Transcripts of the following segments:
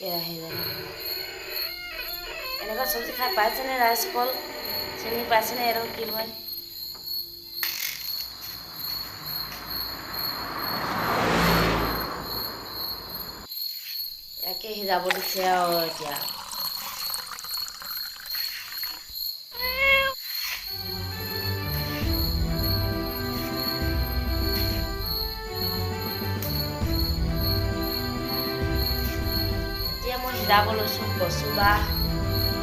কেৰাহী এনেকুৱা চব্জি খাই পাইছেনে? ৰাইচ কল চিনি পাইছেনে? এইটো কি হয়? ইয়াকে সিজাব দিছে আৰু এতিয়া মই সিজাব লৈছোঁ কচু বাহ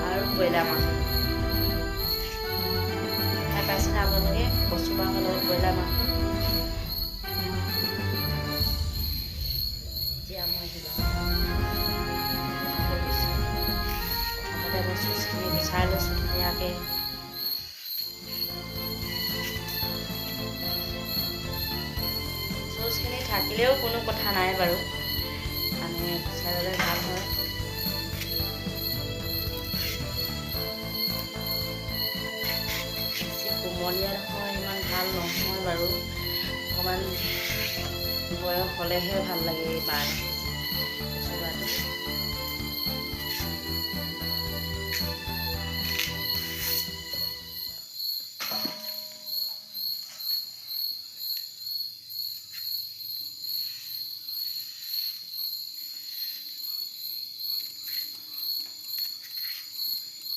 আৰু ব্ৰইলাৰ মাংস। খাই পাইছেনে আপোনালোকে? কচু বাহৰ লগত ব্ৰইলাৰ মাংস। এতিয়া মই প্ৰথমতে মই চুচখিনি গুচাই লৈছোঁ ধুনীয়াকৈ। চুচখিনি থাকিলেও কোনো কথা নাই বাৰু, আমি গুচাই ল'লে ভাল হয়। কোমলীয়া নহয়, ইমান ভাল নহয় বাৰু, অকণমান বয়স হ'লেহে ভাল লাগে এই বাঁহ কচুবাটো।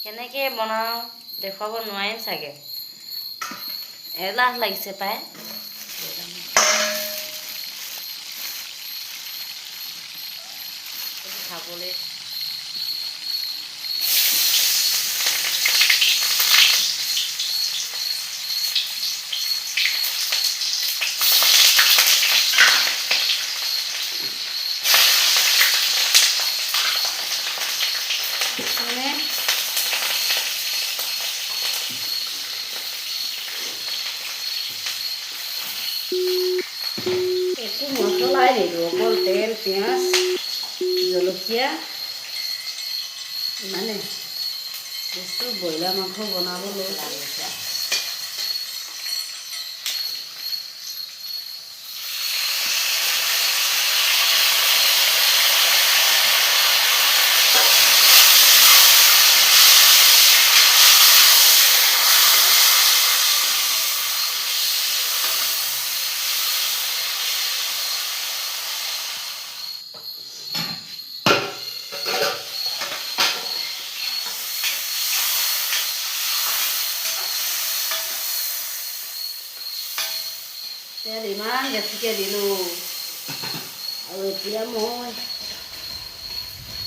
কেনেকৈ বনাওঁ দেখুৱাব নোৱাৰিম চাগে, এলাহ লাগিছে পাই। খাবলৈ একো মছলাই নিদিওঁ, অকল তেল পিঁয়াজ জলকীয়া ইমানে বস্তু। ব্ৰইলাৰ মাংস বনাব লৈছোঁ। তেল ইমান বেছিকৈ দিলোঁ, আৰু এতিয়া মই